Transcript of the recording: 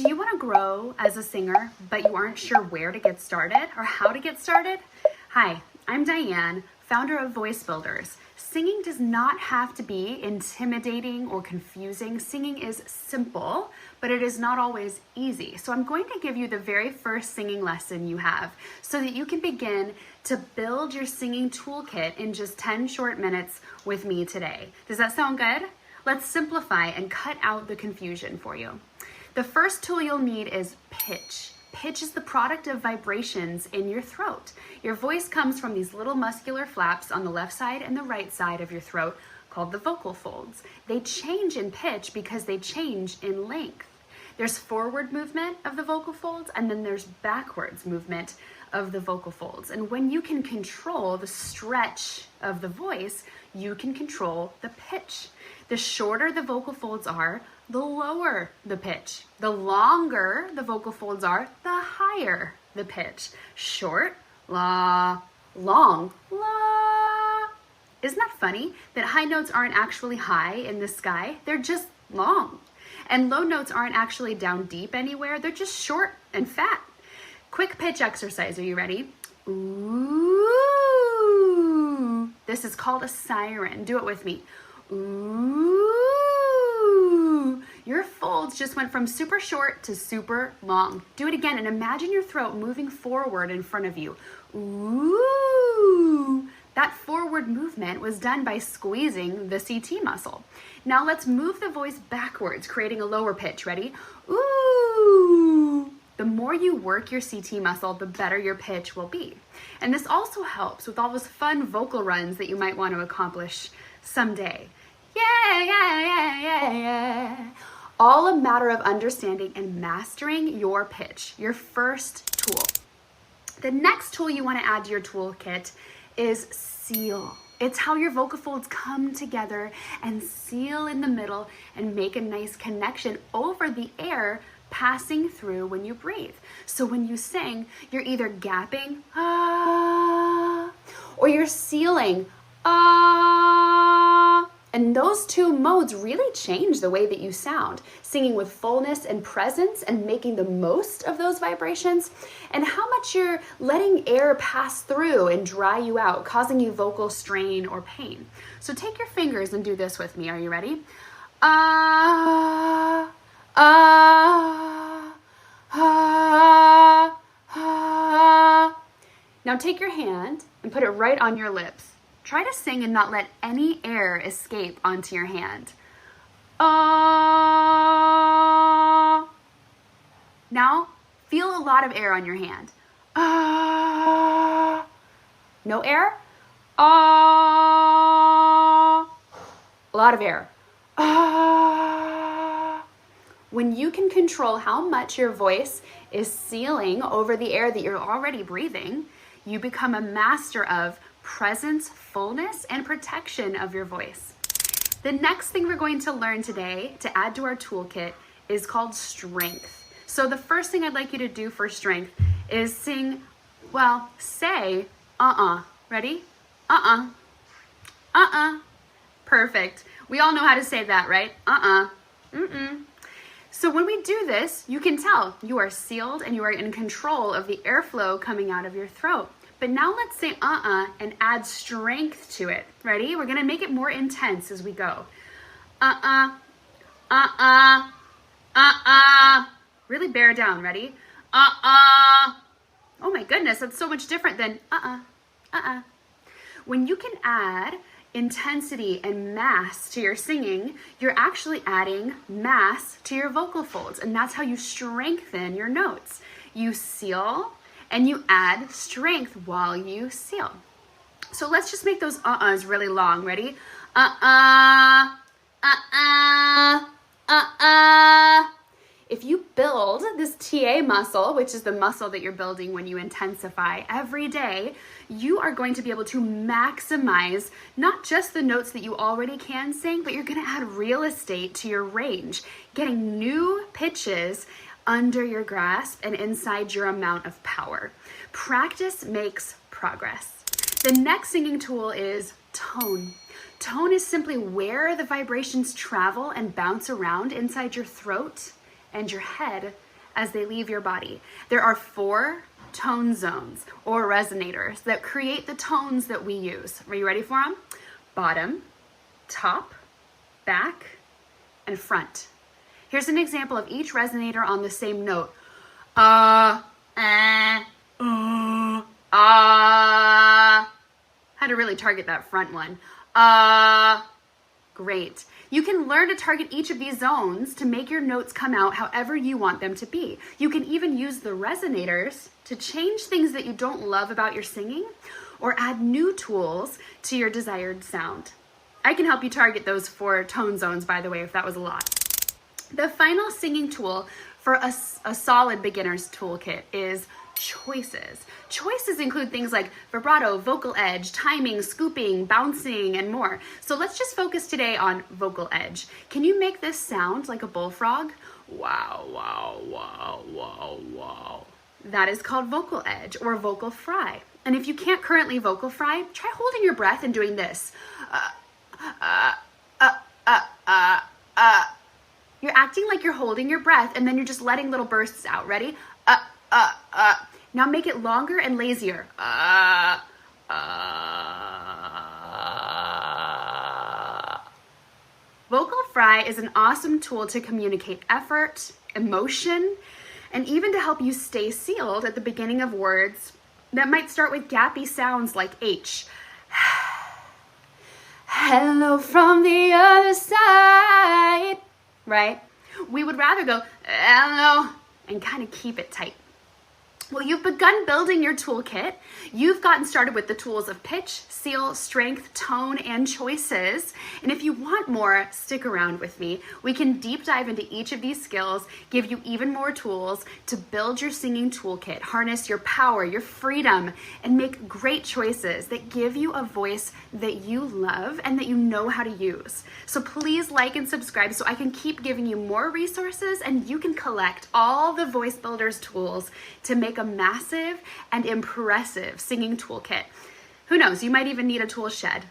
Do you want to grow as a singer, but you aren't sure where to get started or how to get started? Hi, I'm Diane, founder of VoiceBuilders. Singing does not have to be intimidating or confusing. Singing is simple, but it is not always easy. So I'm going to give you the very first singing lesson you have so that you can begin to build your singing toolkit in just 10 short minutes with me today. Does that sound good? Let's simplify and cut out the confusion for you. The first tool you'll need is pitch. Pitch is the product of vibrations in your throat. Your voice comes from these little muscular flaps on the left side and the right side of your throat called the vocal folds. They change in pitch because they change in length. There's forward movement of the vocal folds and then there's backwards movement of the vocal folds. And when you can control the stretch of the voice, you can control the pitch. The shorter the vocal folds are, the lower the pitch. The longer the vocal folds are, the higher the pitch. Short, la, long, la. Isn't that funny that high notes aren't actually high in the sky? They're just long. And low notes aren't actually down deep anywhere. They're just short and fat. Quick pitch exercise. Are you ready? Ooh. This is called a siren. Do it with me. Ooh. Your folds just went from super short to super long. Do it again and imagine your throat moving forward in front of you. Ooh. That forward movement was done by squeezing the CT muscle. Now let's move the voice backwards, creating a lower pitch. Ready? Ooh. The more you work your CT muscle, the better your pitch will be. And this also helps with all those fun vocal runs that you might want to accomplish someday. Yeah, yeah, yeah, yeah, yeah. All a matter of understanding and mastering your pitch, your first tool. The next tool you want to add to your toolkit is seal. It's how your vocal folds come together and seal in the middle and make a nice connection over the air passing through when you breathe. So when you sing, you're either gapping, ah, or you're sealing, ah. And those two modes really change the way that you sound, singing with fullness and presence and making the most of those vibrations, and how much you're letting air pass through and dry you out, causing you vocal strain or pain. So take your fingers and do this with me. Are you ready? Ah, ah, ah, ah. Now take your hand and put it right on your lips. Try to sing and not let any air escape onto your hand. Ah. Now, feel a lot of air on your hand. Ah. No air? Ah. A lot of air. Ah. When you can control how much your voice is sealing over the air that you're already breathing, you become a master of presence, fullness, and protection of your voice. The next thing we're going to learn today to add to our toolkit is called strength. So the first thing I'd like you to do for strength is say, Ready? Perfect. We all know how to say that, right? Mm-mm. So when we do this, you can tell you are sealed and you are in control of the airflow coming out of your throat. But now let's say and add strength to it. Ready? We're gonna make it more intense as we go. Really bear down. Ready? Oh my goodness, that's so much different than When you can add intensity and mass to your singing, you're actually adding mass to your vocal folds, and that's how you strengthen your notes. You seal and you add strength while you seal. So let's just make those uhs really long. Ready? If you build this TA muscle, which is the muscle that you're building when you intensify every day, you are going to be able to maximize not just the notes that you already can sing, but you're gonna add real estate to your range, getting new pitches under your grasp and inside your amount of power. Practice makes progress. The next singing tool is tone. Tone is simply where the vibrations travel and bounce around inside your throat and your head as they leave your body. There are 4 tone zones or resonators that create the tones that we use. Are you ready for them? Bottom, top, back, and front. Here's an example of each resonator on the same note. Had to really target that front one. Great. You can learn to target each of these zones to make your notes come out however you want them to be. You can even use the resonators to change things that you don't love about your singing or add new tools to your desired sound. I can help you target those 4 tone zones, by the way, if that was a lot. The final singing tool for a solid beginner's toolkit is choices. Choices include things like vibrato, vocal edge, timing, scooping, bouncing, and more. So let's just focus today on vocal edge. Can you make this sound like a bullfrog? Wow, wow, wow, wow, wow. That is called vocal edge or vocal fry. And if you can't currently vocal fry, try holding your breath and doing this. You're acting like you're holding your breath and then you're just letting little bursts out. Ready? Now make it longer and lazier. Vocal fry is an awesome tool to communicate effort, emotion, and even to help you stay sealed at the beginning of words that might start with gappy sounds like H. Hello from the other side, right? We would rather go, hello, and kind of keep it tight. Well, you've begun building your toolkit. You've gotten started with the tools of pitch, seal, strength, tone, and choices. And if you want more, stick around with me. We can deep dive into each of these skills, give you even more tools to build your singing toolkit, harness your power, your freedom, and make great choices that give you a voice that you love and that you know how to use. So please like and subscribe so I can keep giving you more resources and you can collect all the VoiceBuilders tools to make a massive and impressive singing toolkit. Who knows, you might even need a tool shed.